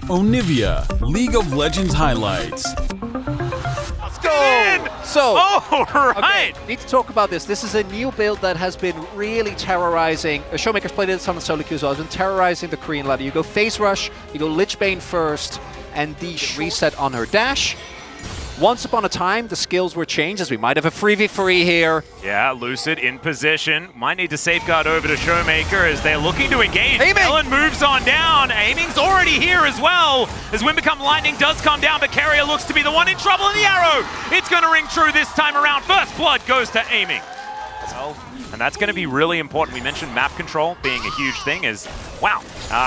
Onivia, League of Legends highlights. Let's go! So, right. okay, need to talk about this. This is a new build that has been really terrorizing. Showmaker's played this on the solo queue as well. It's been terrorizing the Korean ladder. You go phase rush, you go Lich Bane first, and the reset on her dash. Once upon a time, the skills were changed, as we might have a 3v3 here. Yeah, Lucid in position. Might need to safeguard over to Showmaker as they're looking to engage. Aiming! Ellen moves on down. Aiming's already here as well. As Wind Become Lightning does come down, but Carrier looks to be the one in trouble in the arrow. It's going to ring true this time around. First blood goes to Aiming. Well, and that's going to be really important. We mentioned map control being a huge thing. Wow,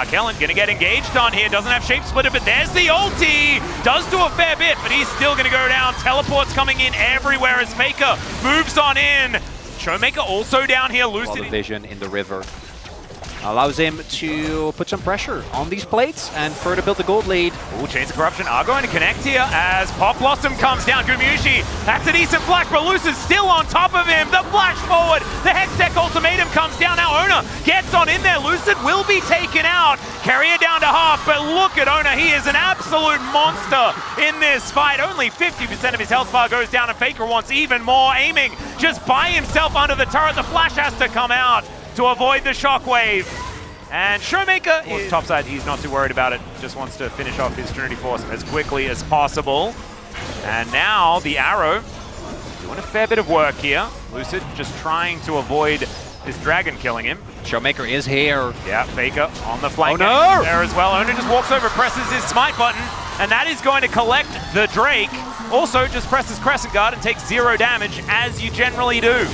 Kellen going to get engaged on here. Doesn't have Shape Splitter, but there's the ulti. Does do a fair bit, but he's still going to go down. Teleports coming in everywhere as Faker moves on in. Showmaker also down here. Lucid vision in the river allows him to put some pressure on these plates and further build the gold lead. Ooh, Chains of Corruption are going to connect here as Pop Blossom comes down. Gumushi, that's a decent flash, but Lucid's still on top of him. The flash forward, the Hextech Ultimatum comes down. Now Ona gets on in there. Lucid will be taken out. Carrier down to half, but look at Ona. He is an absolute monster in this fight. Only 50% of his health bar goes down, and Faker wants even more. Aiming just by himself under the turret. The flash has to come out to avoid the shockwave. And Showmaker is topside. He's not too worried about it. Just wants to finish off his Trinity Force as quickly as possible. And now the arrow doing a fair bit of work here. Lucid just trying to avoid this dragon killing him. Showmaker is here. Yeah, Faker on the flank there as well. Ona just walks over, presses his smite button, and that is going to collect the Drake. Also just presses Crescent Guard and takes 0 damage, as you generally do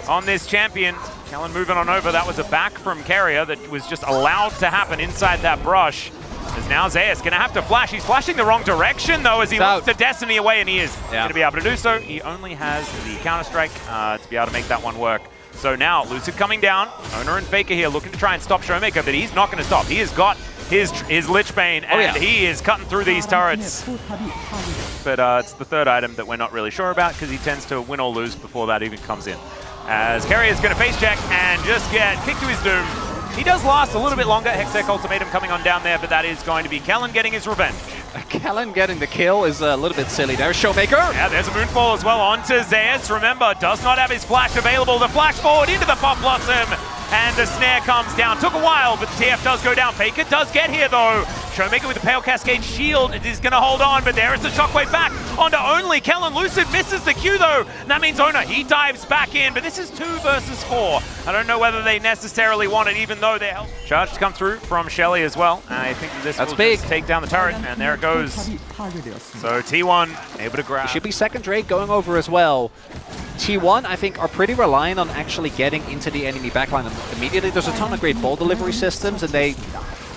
on this champion. Kellen moving on over. That was a back from Carrier that was just allowed to happen inside that brush. As now Zeus going to have to flash. He's flashing the wrong direction, though, as he looks to Destiny away, and he is going to be able to do so. He only has the Counter-Strike to be able to make that one work. So now, Lucid coming down. Ona and Faker here looking to try and stop Showmaker, but he's not going to stop. He has got his Lich Bane, and he is cutting through these turrets. But it's the third item that we're not really sure about, because he tends to win or lose before that even comes in. As Carrier's going to face check and just get kicked to his doom. He does last a little bit longer. Hextech Ultimatum coming on down there, but that is going to be Kellen getting his revenge. Kellen getting the kill is a little bit silly. There's Showmaker. Yeah, there's a Moonfall as well onto Zeus. Remember, does not have his flash available. The flash forward into the Pop Blossom. And the snare comes down. Took a while, but the TF does go down. Faker does get here, though. Showmaker with the Pale Cascade shield is going to hold on, but there is the shockwave back onto Only. Kellen Lucid misses the Q, though. And that means Ona, he dives back in, but this is 2 versus 4. I don't know whether they necessarily want it, even though they're helped. Charge to come through from Shelly as well. And I think this will just take down the turret, and there it goes. So T1 able to grab. It should be second Drake going over as well. T1, I think, are pretty reliant on actually getting into the enemy backline immediately. There's a ton of great ball delivery systems, and they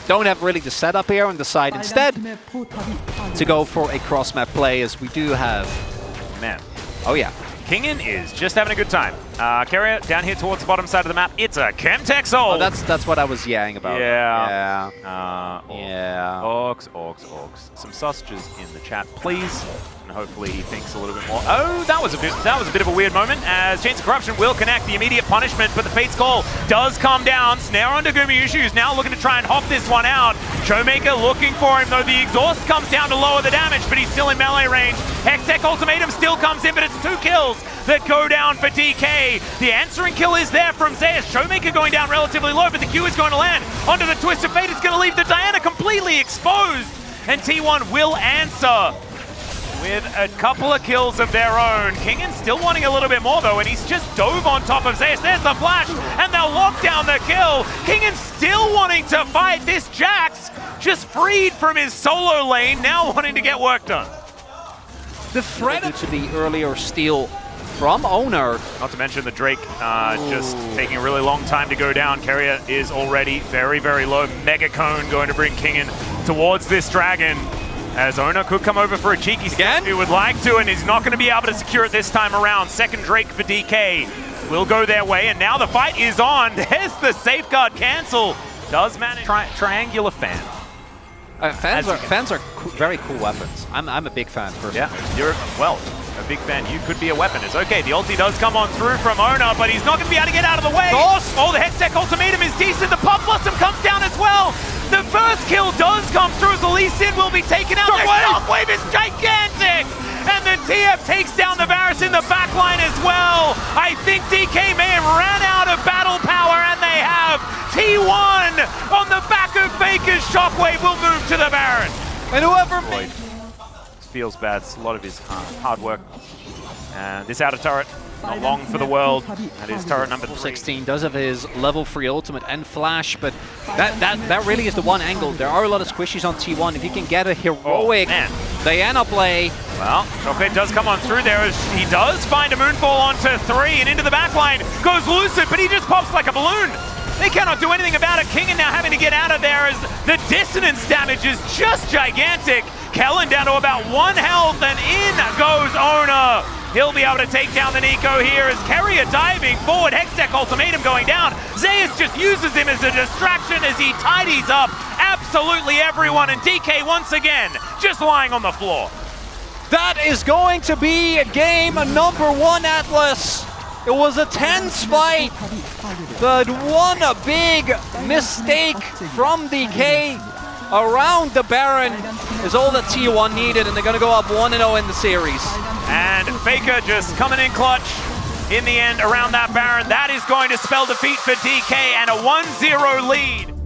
don't have really the setup here and decide instead to go for a cross-map play, as we do have. Man. Oh, yeah. Kingen is just having a good time. Carrier down here towards the bottom side of the map. It's a Chemtech ult. Oh, that's what I was yaying about. Yeah. Orcs. Orcs. Some sausages in the chat, please. And hopefully he thinks a little bit more. Oh, that was a bit of a weird moment, as Chains of Corruption will connect the immediate punishment, but the Fate's Call does come down. Snare onto Gumushi, who's now looking to try and hop this one out. Showmaker looking for him, though the exhaust comes down to lower the damage, but he's still in melee range. Hextech Ultimatum still comes in, but it's 2 kills that go down for DK. The answering kill is there from Zeus. Showmaker going down relatively low, but the Q is going to land onto the Twist of Fate. It's going to leave the Diana completely exposed, and T1 will answer with a couple of kills of their own. Kingen still wanting a little bit more, though, and he's just dove on top of Zeus. There's the flash, and they'll lock down the kill. Kingen still wanting to fight. This Jax just freed from his solo lane, now wanting to get work done. The threat to the earlier steal from Owner. Not to mention the Drake just taking a really long time to go down. Carrier is already very, very low. Mega Cone going to bring Kingen towards this dragon, as Ona could come over for a cheeky step. He would like to, and he's not going to be able to secure it this time around. Second Drake for DK will go their way, and now the fight is on. There's the safeguard cancel. Does manage triangular fan. Fans are very cool weapons. I'm a big fan personally. Yeah, you're a big fan. You could be a weapon. It's okay. The ulti does come on through from Ona, but he's not going to be able to get out of the way. Oh, the Hextech Ultimatum is decent. The Pop Blossom comes down as well. The first first kill does come through as the Lee Sin will be taken out. The Shockwave is gigantic! And then TF takes down the Varus in the backline as well. I think DK may have ran out of battle power, and they have. T1 on the back of Faker's Shockwave will move to the Baron. And whoever feels bad, it's a lot of his hard work. And this outer turret, not long for the world. That is turret number 3. 16 does have his level 3 ultimate and flash, but that really is the one angle. There are a lot of squishies on T1. If you can get a heroic Diana play. Well, Shockwave does come on through there as he does find a moonfall onto 3 and into the backline. Goes Lucid, but he just pops like a balloon. They cannot do anything about it. Kingen now having to get out of there as the dissonance damage is just gigantic. Kellen down to about 1 health, and in goes Ona. He'll be able to take down the Nico here as Carrier diving forward. Hextech ultimatum going down. Zeus just uses him as a distraction as he tidies up absolutely everyone, and DK once again just lying on the floor. That is going to be game number 1, Atlas. It was a tense fight, but one big mistake from DK around the Baron is all that T1 needed, and they're going to go up 1-0 in the series. And Faker just coming in clutch in the end around that Baron. That is going to spell defeat for DK and a 1-0 lead.